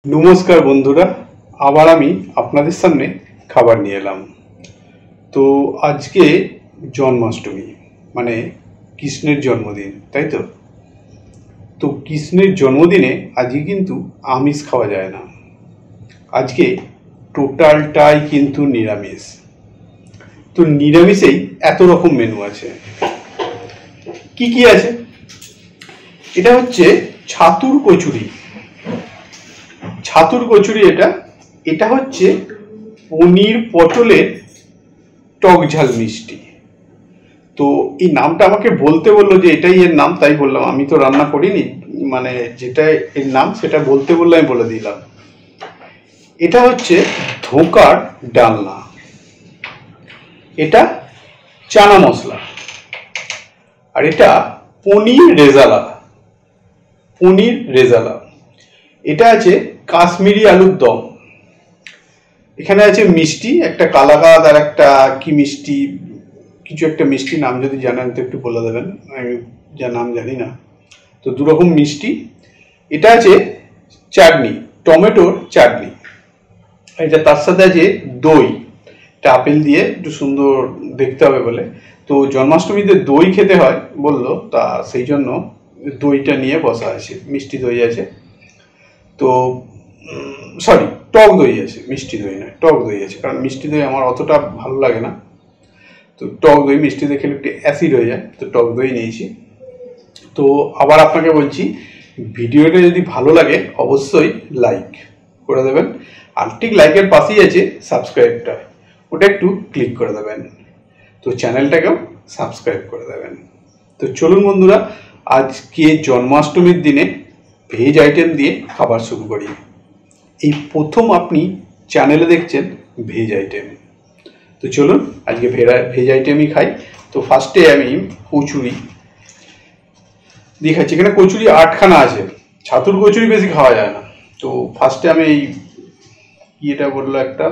নমস্কার বন্ধুরা, আবার আমি আপনাদের সামনে খাবার নিয়ে এলাম। তো আজকে জন্মাষ্টমী, মানে কৃষ্ণের জন্মদিন, তাই তো? তো কৃষ্ণের জন্মদিনে আজকে কিন্তু আমিষ খাওয়া যায় না। আজকে টোটালটাই কিন্তু নিরামিষ। তো নিরামিষেই এত রকম মেনু আছে। কি কি আছে? এটা হচ্ছে ছাতুর কচুরি। ছাতুর কচুরি এটা এটা হচ্ছে পনির পটলের টক ঝাল মিষ্টি। তো এই নামটা আমাকে বলতে বললো যে এটাই এর নাম, তাই বললাম। আমি তো রান্না করিনি, মানে যেটা এর নাম সেটা বলতে বললে আমি বলে দিলাম। এটা হচ্ছে ধোকার ডালনা, এটা চানা মশলা, আর এটা পনির রেজালা। পনির রেজালা এটা আছে কাশ্মীরি আলুর দম। এখানে আছে মিষ্টি, একটা কালাকাদ আর একটা কি মিষ্টি, কিছু একটা মিষ্টি, নাম যদি জানেন তো একটু বলে দেবেন, আমি যা নাম জানি না। তো দুরকম মিষ্টি। এটা আছে চাটনি, টমেটোর চাটনি। এটা তার সাথে আছে দই, এটা আপেল দিয়ে একটু সুন্দর দেখতে হবে বলে। তো জন্মাষ্টমীতে দই খেতে হয় বললো, তা সেই জন্য দইটা নিয়ে বসা আছে, মিষ্টি দই আছে। তো সরি, টক দই আছে, মিষ্টি দই নয়, টক দই আছে, কারণ মিষ্টি দই আমার অতটা ভালো লাগে না। তো টক দই, মিষ্টি দই খেলে একটু অ্যাসিড হয়ে যায়, তো টক দই নিয়েছি। তো আবার আপনাকে বলছি, ভিডিওটা যদি ভালো লাগে অবশ্যই লাইক করে দেবেন, আর ঠিক লাইকের পাশেই আছে সাবস্ক্রাইবটা, ওটা একটু ক্লিক করে দেবেন। তো চ্যানেলটাকেও সাবস্ক্রাইব করে দেবেন। তো চলুন বন্ধুরা, আজকে জন্মাষ্টমীর দিনে ভেজ আইটেম দিয়ে খাবার শুরু করি। এই প্রথম আপনি চ্যানেলে দেখছেন ভেজ আইটেম। তো চলুন আজকে ভেজ আইটেমই খাই। তো ফার্স্টে আমি কচুরি দিয়ে খাচ্ছি। এখানে কচুরি 8খানা আছে, ছাতুর কচুরি বেশি খাওয়া যায় না। তো ফার্স্টে আমি এই কি এটা বললো, একটা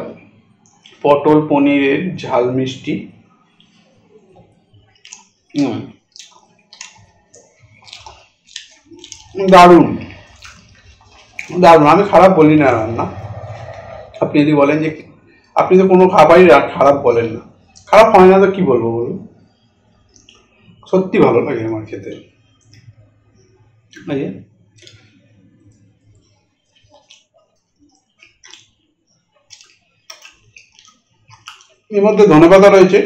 পটল পনিরের ঝাল মিষ্টি। দারুণ দারুণ, আমি খারাপ বলি না রান্না। আপনি যদি বলেন যে আপনি তো কোনো খাবারই খারাপ বলেন না, খারাপ হয় না তো কি বলবো বলুন। সত্যি ভালো লাগে আমার খেতে। এর মধ্যে ধনেপাতা রয়েছে,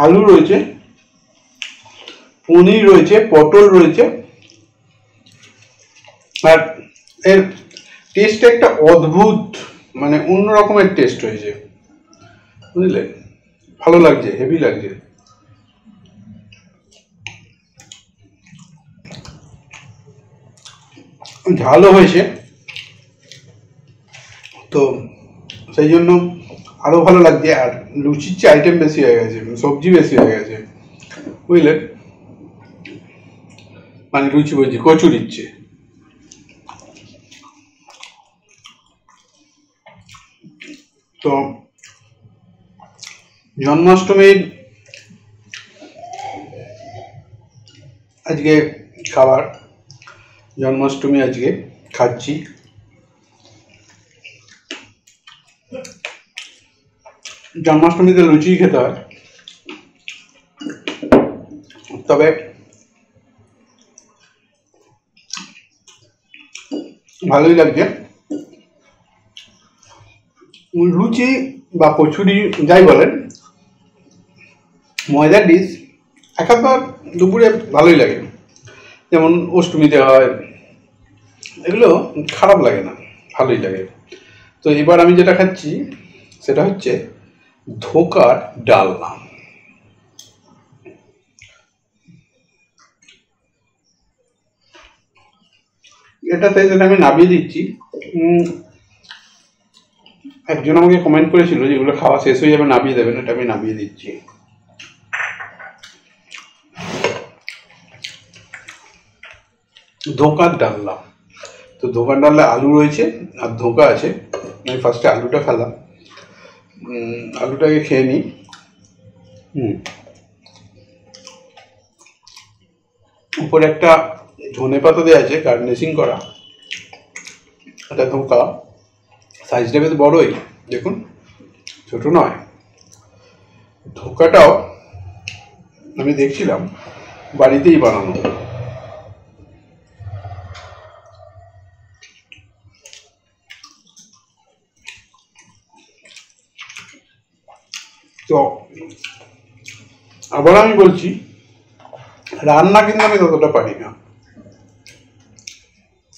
আলু রয়েছে, পনির রয়েছে, পটল রয়েছে, আর এর টেস্ট একটা অদ্ভুত, মানে অন্য রকমের টেস্ট হয়েছে, বুঝলে? ভালো লাগছে, হেভি লাগছে। ঝালও হয়েছে, তো সেই জন্য আরো ভালো লাগছে। আর লুচির চেয়ে আইটেম বেশি হয়ে গেছে, সবজি বেশি হয়ে গেছে, বুঝলেন? মানে লুচি বলছি, কচুরির চেয়ে। তো জন্মাষ্টমীর আজকে খাবার, জন্মাষ্টমী আজকে খাচ্ছি। জন্মাষ্টমীতে লুচি খেতে হয়, তবে ভালোই লাগছে। লুচি বা কচুরি যাই বলেন, ময়দার ডিশ একবার দুপুরে ভালোই লাগে, যেমন অষ্টমীতে হয়, এগুলো খারাপ লাগে না, ভালোই লাগে। তো এবার আমি যেটা খাচ্ছি সেটা হচ্ছে ধোকার ডালনা। এটাতে যেটা আমি নামিয়ে দিচ্ছি, একজন আমাকে কমেন্ট করেছিল যেগুলো খাওয়া শেষ হয়ে যাবে নামিয়ে দেবেন, এটা আমি নামিয়ে দিচ্ছি। ধোকার ডালনা। তো ধোকার ডালনা আলু রয়েছে আর ধোকা আছে। আমি ফার্স্টে আলুটা খেলাম, আলুটাকে খেয়ে নিই। উপরে একটা ধনে পাতা দেওয়া আছে গার্নিশিং করা, এটা ধোকা, সাইজটা বেশ বড়ই, দেখুন ছোট নয়। ধোকাটাও আমি দেখছিলাম বাড়িতেই বানানো। তো আবার আমি বলছি, রান্না কিন্তু আমি ততটা পারি না,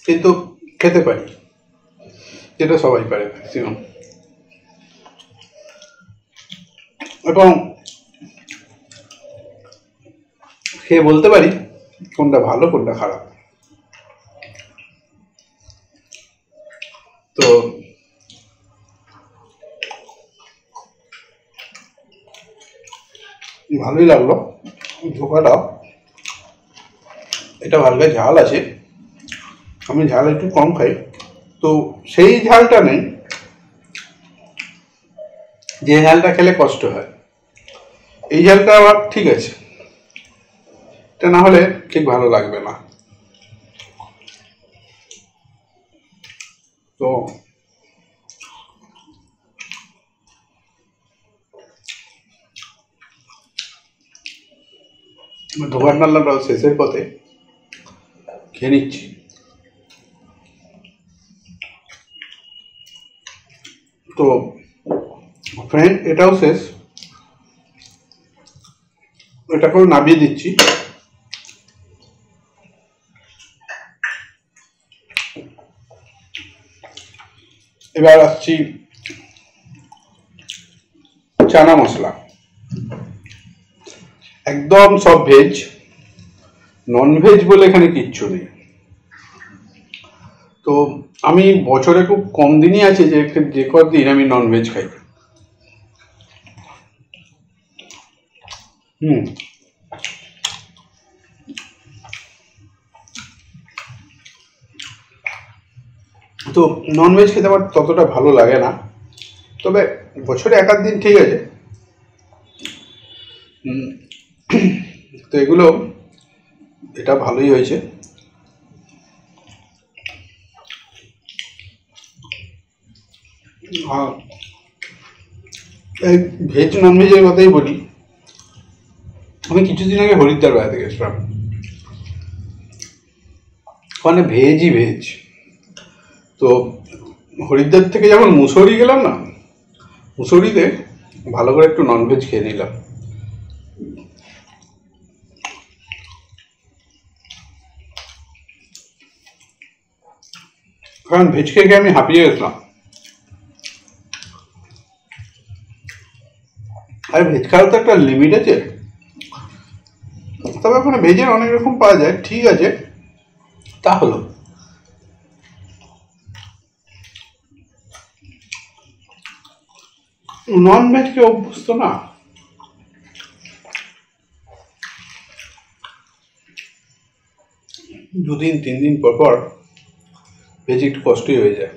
কিন্তু খেতে পারি, যেটা সবাই পারে ম্যাক্সিমাম। এবং খেয়ে বলতে পারি কোনটা ভালো কোনটা খারাপ। তো ভালোই লাগলো ধোকাটা। এটা হালকা ঝাল আছে, আমি ঝাল একটু কম খাই, তো সেই ঝালটা নেই যে ঝালটা খেলে কষ্ট হয়। এই ঝালটা আবার ঠিক আছে, এটা না হলে ঠিক ভালো লাগবে না। তো ধোকার ডালনাটাও শেষের পথে, খেয়ে নিচ্ছি। তো ফ্রেন্ড, এটাও শেষ, এটাকেও নামিয়ে দিচ্ছি। এবার আসছি চানা মশলা, একদম সব ভেজ, নন ভেজ বলে এখানে কিচ্ছু নেই। তো আমি বছরে খুব কম দিনই আছে যে কদিন আমি নন ভেজ খাই। তো নন ভেজ খেতে আমার ততটা ভালো লাগে না, তবে বছরে এক আধ দিন ঠিক আছে। তো এগুলো, এটা ভালোই হয়েছে। এই ভেজ নন ভেজের কথাই বলি, আমি কিছুদিন আগে হরিদ্বার বেড়াতে গেছিলাম, ওখানে ভেজই ভেজ। তো হরিদ্বার থেকে যখন মুসৌরি গেলাম না, মুসৌরিতে ভালো করে একটু ননভেজ খেয়ে নিলাম। কারণ ভেজ খেয়ে আমি হাঁপিয়ে গেছিলাম। আর ভেজ খাওয়ার তো একটা লিমিট আছে, তবে ওখানে ভেজের অনেক রকম পাওয়া যায়, ঠিক আছে, তা হলো। নন ভেজ কে অভ্যস্ত না, দুদিন 3 দিন পর পর ভেজ একটু কষ্টই হয়ে যায়।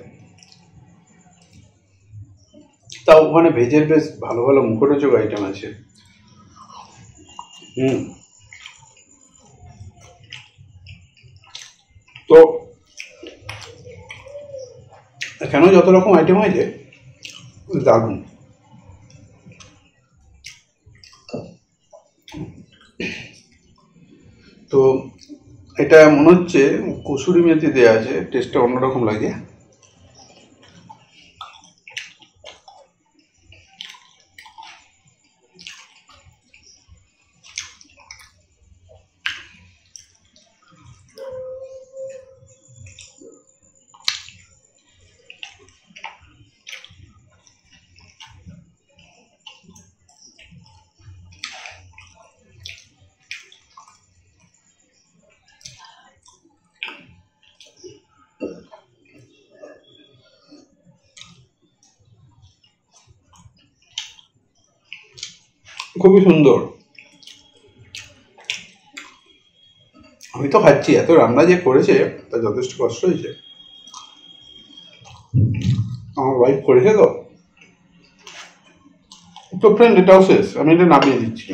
তাও ওখানে ভেজের বেশ ভালো ভালো মুখরোচক আইটেম আছে। তো এখানেও যত রকম আইটেম হয়েছে দারুণ। তো এটা মনে হচ্ছে কসুরি মেথি দেওয়া আছে, টেস্টটা অন্যরকম লাগে। খুবই সুন্দর। আমি তো খাচ্ছি, এত রান্না যে করেছে তা যথেষ্ট কষ্ট হয়েছে, আমার ওয়াইফ করেছে। তো ফ্রেন্ড, এটাও শেষ, আমি এটা নামিয়ে দিচ্ছি।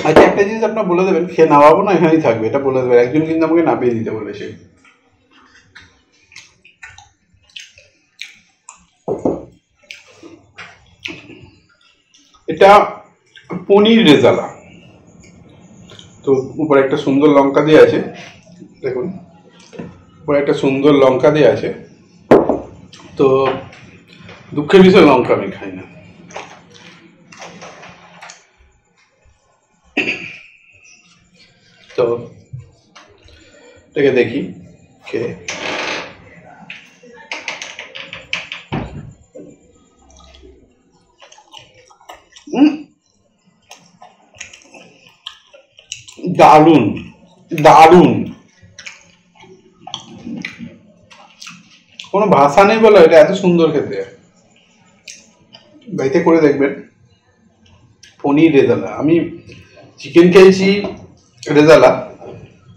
আচ্ছা, একটা জিনিস আপনার বলে দেবেন, খেয়ে নামাবো না এখানেই থাকবে, এটা বলে দেবেন। একজন কিন্তু আমাকে নামিয়ে দিতে বলেছে। এটা পনির রেজালা। তো উপরে একটা সুন্দর লঙ্কা দিয়ে আছে, দেখুন উপরে একটা সুন্দর লঙ্কা দিয়ে আছে। তো দুঃখের বিষয় লঙ্কা আমি খাই না। তো এটাকে দেখি খেয়ে। দারুণ দারুণ, কোনো ভাষা নেই বলো, এটা এত সুন্দর খেতে। বাড়িতে করে দেখবেন পনির রেজালা। আমি চিকেন খেয়েছি রেজালা,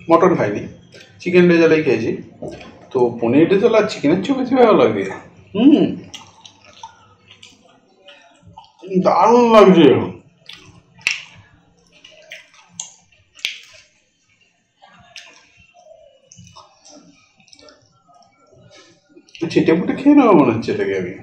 মটন খাইনি, চিকেন রেজালাই খেয়েছি। তো পনির রেজালা চিকেনের চেয়ে বেশি ভালো লাগে। দারুণ লাগছে। ছিটে ফুটে খেয়ে নেওয়া মনে হচ্ছে এটাকে আমি।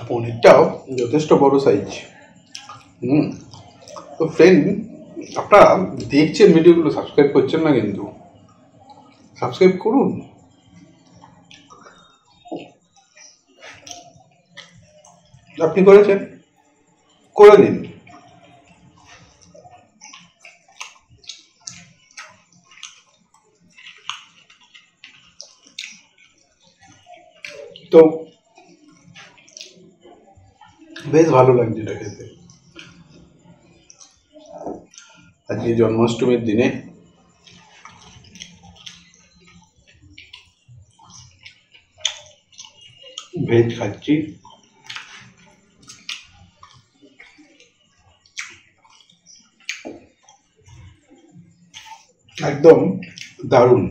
পনিরটাও যথেষ্ট বড় সাইজ। তো ফ্রেন্ড, আপনারা দেখছেন ভিডিওগুলো, সাবস্ক্রাইব করছেন না কিন্তু, সাবস্ক্রাইব করুন। আপনি করেছেন, করে দিন। তো বেশ ভালো লাগছে এটা খেতে। আজকে জন্মাষ্টমীর দিনে ভেজ খাচ্ছি, একদম দারুণ।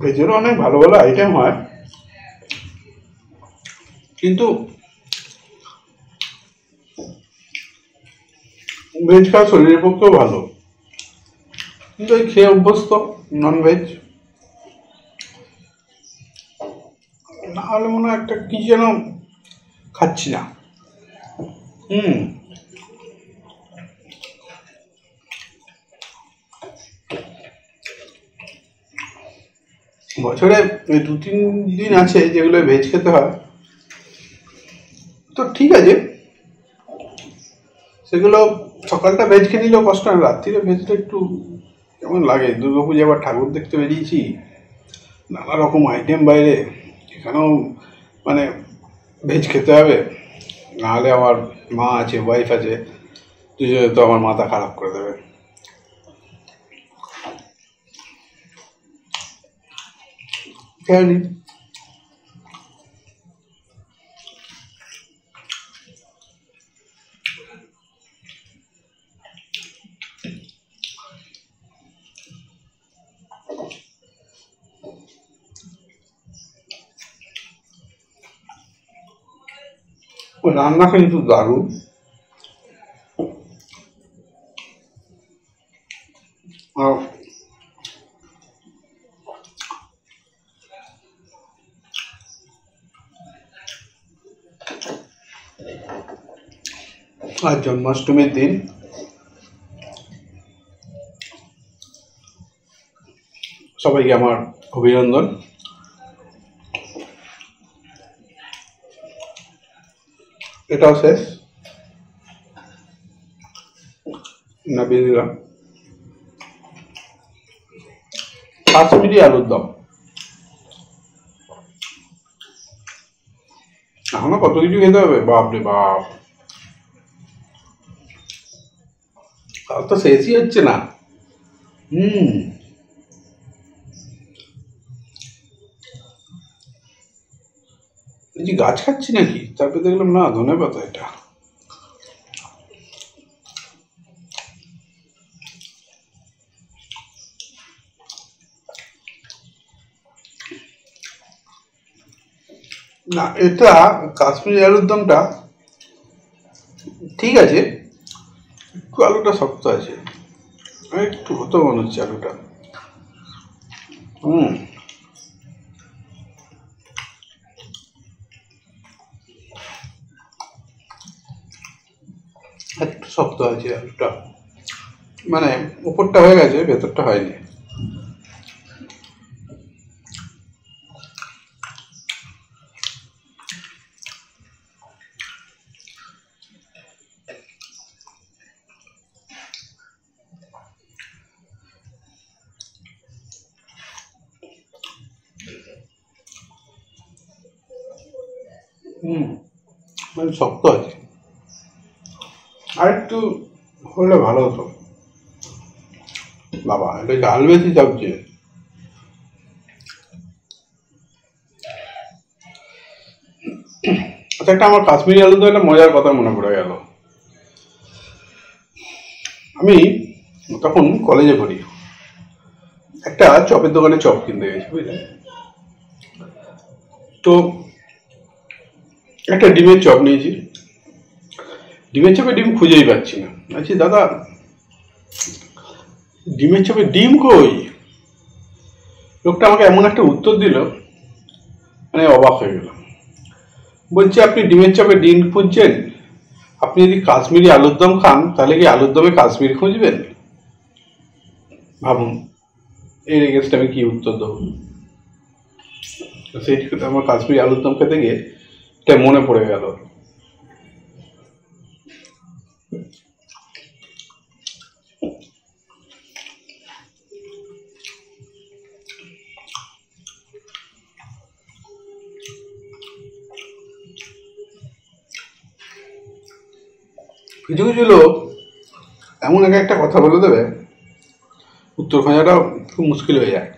ভেজেরও অনেক ভালো ভালো আইটেম হয়, কিন্তু ভেজ খাওয়া শরীরের পক্ষেও ভালো। কিন্তু এই খেয়ে অভ্যস্ত নন ভেজ, না হলে মনে হয় একটা কি যেন খাচ্ছি না। বছরে 2-3 দিন আছে যেগুলো ভেজ খেতে হয়, তো ঠিক আছে, সেগুলো সকালটা ভেজ খেয়ে নিলেও কষ্ট হয়, রাত্রিরে ভেজটা একটু কেমন লাগে। দুর্গাপুজো আবার ঠাকুর দেখতে বেরিয়েছি, নানা রকম আইটেম বাইরে, এখানেও মানে ভেজ খেতে হবে, নাহলে আমার মা আছে, ওয়াইফ আছে, দুজনে তো আমার মাথা খারাপ করে দেবে। খেয়ে নি। রান্না কিন্তু দারুণ। আর জন্মাষ্টমীর দিন সবাইকে আমার অভিনন্দন। এটাও শেষ, নামিয়ে দিলাম। কাশ্মীরি আলুর দম, এখনো কত কিছু খেতে হবে, বাপরে বাপ, তার তো শেষই হচ্ছে না। এই যে গাছ খাচ্ছি নাকি, তারপরে দেখলাম না ধনে পাতা এটা। না, এটা কাশ্মীরি আলুর দমটা ঠিক আছে, একটু আলুটা শক্ত আছে, একটু হতো মনে হচ্ছে আলুটা। হুম, একটু শক্ত আছে আলুটা, মানে উপরটা হয়ে গেছে, ভেতরটা হয়নি। হুম, মানে শক্ত আছে, আর একটু হলে ভালো হতো। বাবা, এটা ঝাল বেশি চাপছে। আচ্ছা, একটা আমার কাশ্মীরি আলু তো একটা মজার কথা মনে পড়ে গেল। আমি তখন কলেজে পড়ি, একটা চপের দোকানে চপ কিনতে গেছি, বুঝলেন। তো একটা ডিমের চপ নিয়েছি, ডিমের চপে ডিম খুঁজেই পাচ্ছি না। আচ্ছা দাদা, ডিমের চপে ডিম কই? লোকটা আমাকে এমন একটা উত্তর দিল, মানে অবাক হয়ে গেলাম। বলছে, আপনি ডিমের চপে ডিম খুঁজছেন? আপনি যদি কাশ্মীরি আলুর দম খান, তাহলে কি আলুর দমে কাশ্মীর খুঁজবেন? ভাবুন, এই রেগেস্টে আমি কি উত্তর দেবো। সেইটি আমার কাশ্মীরি আলুর দম খেতে গিয়ে এটা মনে পড়ে গেল। কিছু কিছু লোক এমন একটা কথা বলে দেবে, উত্তর খোঁজাটাও খুব মুশকিল হয়ে যায়।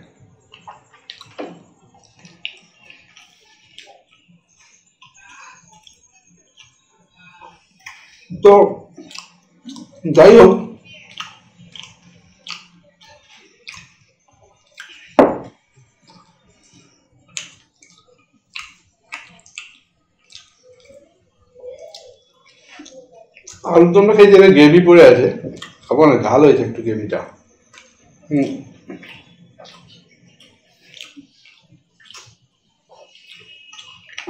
তো যাই হোক, আলুর দমটা খেয়ে যেটা গ্রেভি পড়ে আছে, খাবো না, ঝাল হয়েছে একটু গ্রেভিটা। হুম,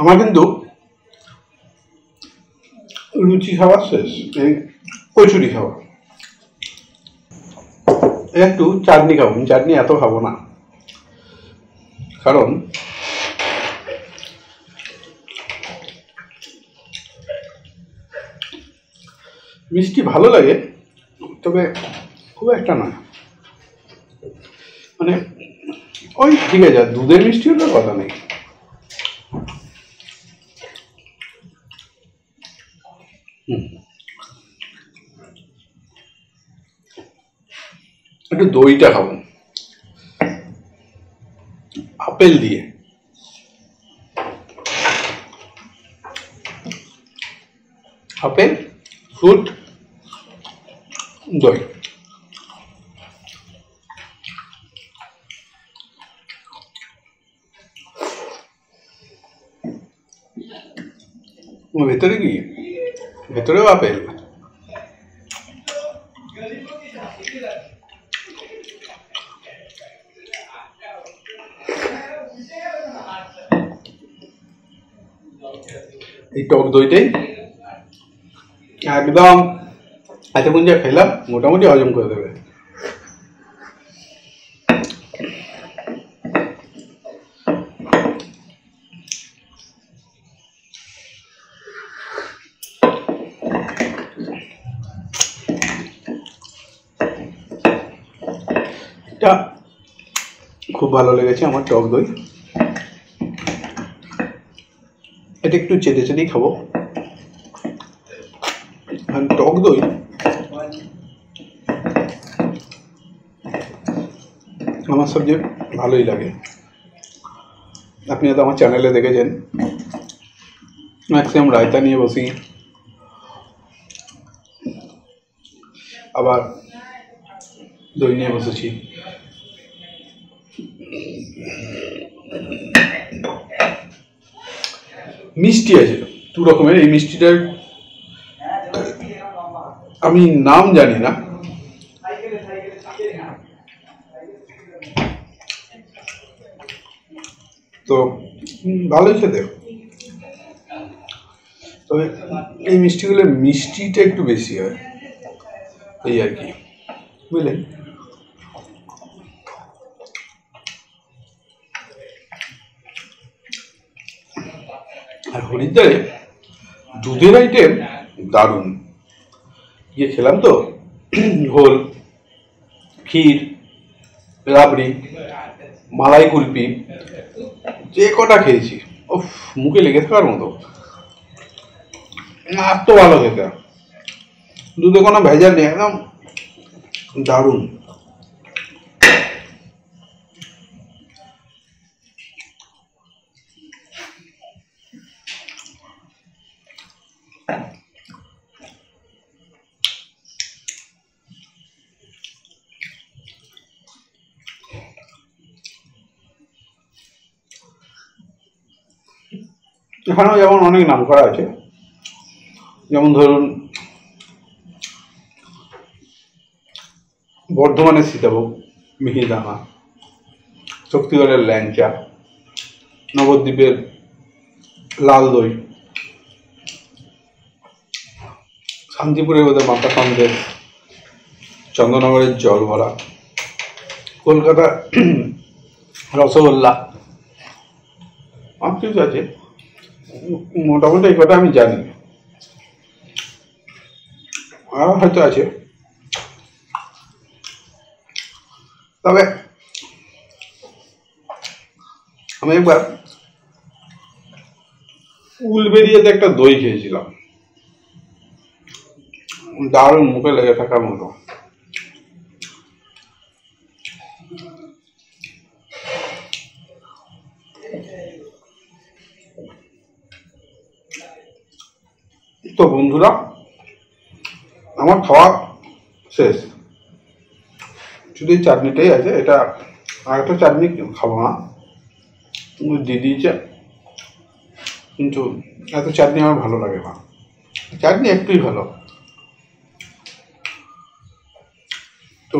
আমার কিন্তু লুচি খাওয়া শেষ, এই কচুরি খাওয়া, একটু চাটনি খাবো। চাটনি এত খাবো না, কারণ মিষ্টি ভালো লাগে, তবে খুব একটা না, মানে ওই ঠিক আছে, দুধের মিষ্টি হলে কথা নেই। একটু দইটা খাবো, আপেল দিয়ে। আপেল, ফ্রুট, দই। ভেতরে কি? ভেতরেও আপেল? এই টক দইটাই একদম এতক্ষণ যা খেলাম মোটামুটি হজম করে দেবে। এটা খুব ভালো লেগেছে আমার টক দই, এটা একটু চেটে চেটেই খাবো। আর টক দই আমার সবচেয়ে ভালোই লাগে। আপনি হয়তো আমার চ্যানেলে দেখেছেন, ম্যাক্সিমাম রায়তা নিয়ে বসি, আবার দই নিয়ে বসেছি। মিষ্টি আছে দু রকমের। এই মিষ্টিটার আমি নাম জানি না, তো ভালোই খেতে। তবে এই মিষ্টিগুলো মিষ্টিটা একটু বেশি হয়, এই আর কি, বুঝলেন। আর হরিদ্বারে দুধের আইটেম দারুণ। গিয়ে খেলাম তো, ঘোল, ক্ষীর, রাবড়ি, মালাই কুলপি, যে কটা খেয়েছি ও মুখে লেগে থাকার মতো, এত ভালো খেতে। দুধে কোনো ভেজাল নেই, একদম দারুণ। এখানেও যেমন অনেক নাম করা আছে, যেমন ধরুন বর্ধমানের সীতাভোগ, মিহিদানা, শক্তিগড়ের ল্যাংচা, নবদ্বীপের লাল দই, শান্তিপুরের ওদের মাথা সন্দেশ, চন্দ্রনগরের জল ভরা, কলকাতা রসগোল্লা, অনেক কিছু আছে। মোটামুটি এই কথা আমি জানি, আর হয়তো আছে। তবে আমি একবার উলবেরিয়াতে একটা দই খেয়েছিলাম, দারুণ, মুখে লেগে থাকার মতো। তো বন্ধুরা, আমার খাওয়া শেষ, শুধু এই চাটনিটাই আছে। এটা আর একটা চাটনি খাবো না, দিয়ে দিয়েছে, কিন্তু এত চাটনি আমার ভালো লাগে না, চাটনি একটুই ভালো। তো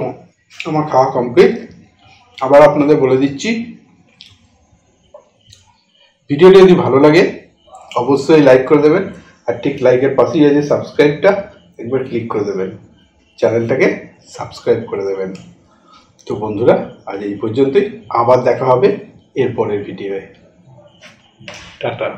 আমার খাওয়া কমপ্লিট। আবার আপনাদের বলে দিচ্ছি, ভিডিওটি যদি ভালো লাগে অবশ্যই লাইক করে দেবেন, আর ঠিক লাইকের পাশেই আছে সাবস্ক্রাইবটা, একবার ক্লিক করে দেবেন, চ্যানেলটাকে সাবস্ক্রাইব করে দেবেন। তো বন্ধুরা, আজ এই পর্যন্তই, আবার দেখা হবে এর পরের ভিডিওয়ে। টাটা।